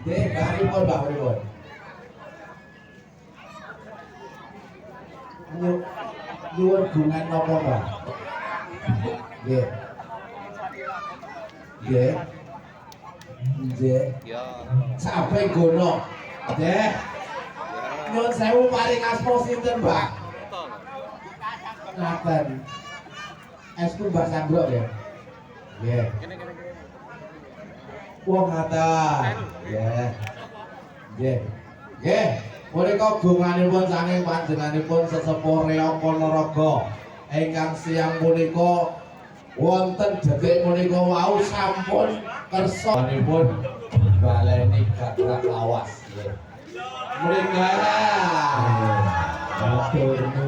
Dek, pripun Mbak pripun? Nyuwun gungan napa Mbak? Nggih. Nggih. Nggih. Ya. Sampai gono. Nggih. Nyuwun sewu paring asma sinten Mbak? Ngaten. Estu Mbak Sandro ya? Nggih. Wong ngaten. Nggih. Nggih. Nggih. Punika gunganipun saking panjenenganipun Sesepuh Reok Ponorogo ingkang siang punika wonten detik punika wau sampun kersanipun baleni gagrag lawas. Mrika.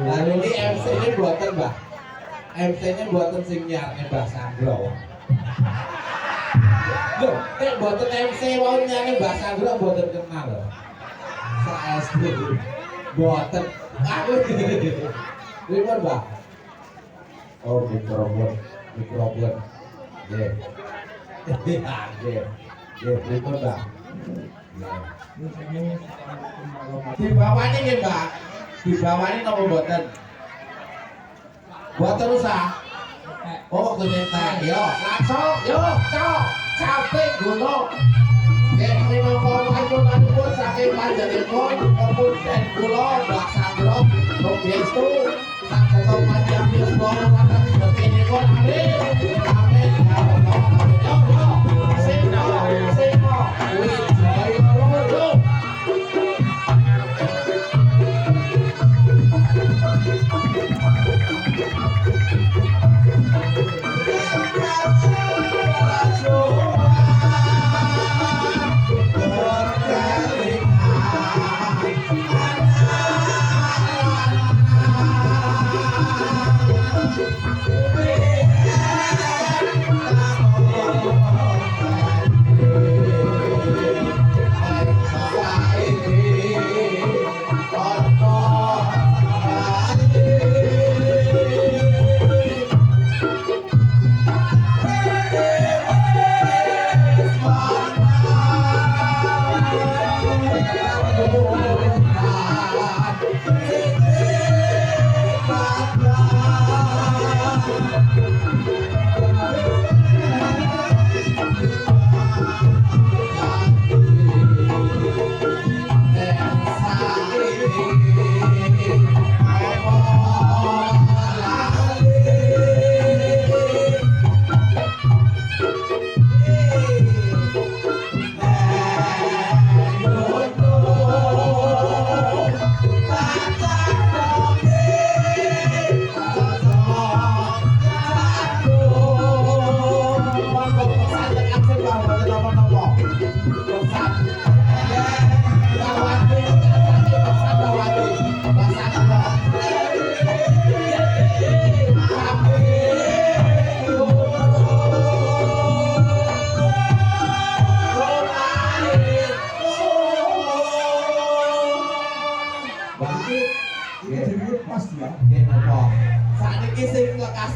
Lah niki MC-ne mboten, Mbah. MC-ne mboten sing nyiarke Mbah Sandro. Lho, nek mboten MC wau nyanyi Mbah Sandro mboten kenal lho. Saestu mboten. Aku pripun, Mbah? Oh, mikrofon. Nggih. Nggih. Nggih, pripun, Mbah? Dibawani nggih, Mbak. Dibawani napa mboten? Mboten usah. Oh, kenetak. Yo, langsung. Yo, cok. Capek gunung. Nggih, minangka panjenenganipun saking panjenenganipun kemudian kula Mbak Sandro Rogestu saged panjenengan kula kata sedenipun amin. Amin. Yo, sing Wijaya Loro.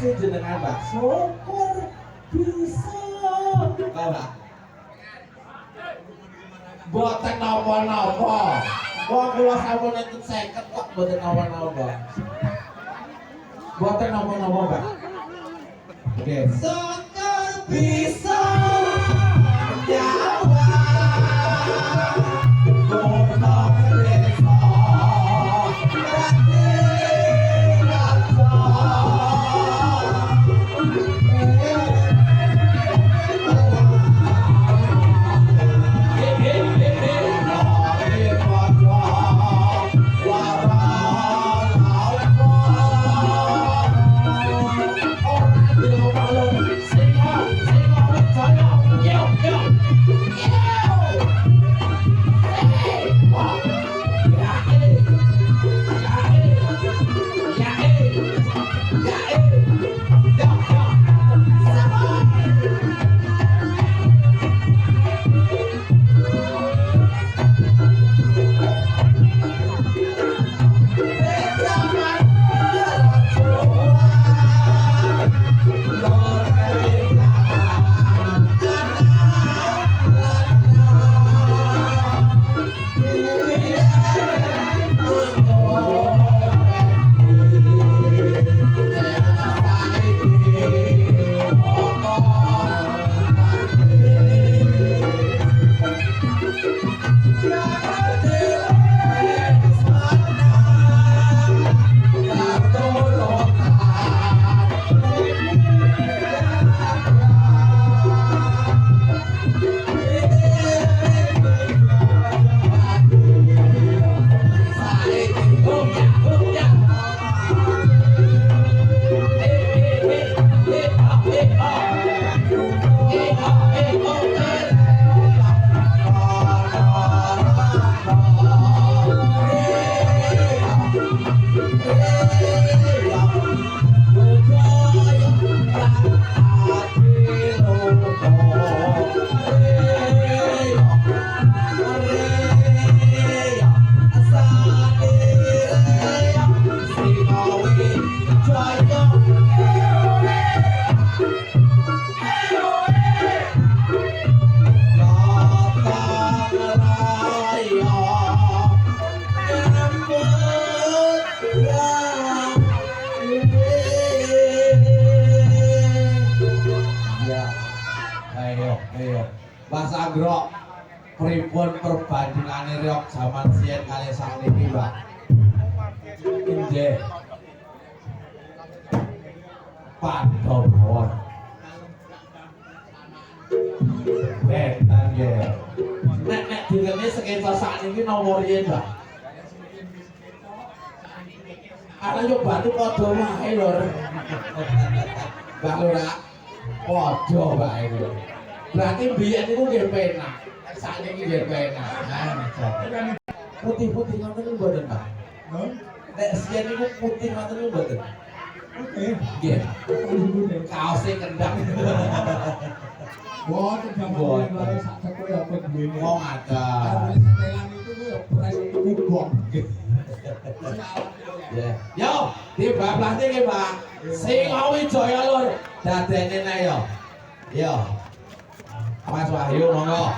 Jenengan Mbak syukur bisa Mbak boten napa-napa wong kula sampun entuk 50 kok boten napa-napa boten napa-napa Mbak oke syukur bisa menjawab Agro pripun perbandingane riok zaman siyen kali sakniki, Mbak? Nggih. Padha mawon. Betan nggih. Nek direne sekitar sakniki nomor yen, Mbak. Ana yo batu padha wae lho. Mbak Lora. Padha wae lho. Berarti biyen niku nggih penak. Sakniki nggih penak. Putih-putih ngoten niku mboten, Pak. Nek siyen niku putih ngoten niku mboten. Oke. Nggih. Kaose kendang. Mboten gampang lare sak teko ya apa duwene. Wong ada. Setelan itu yo pres kubong. Yo, di bablah iki, Pak. Sing Wijaya Lur. Dadene nek yo. Yo. Mas Wahyu monggo.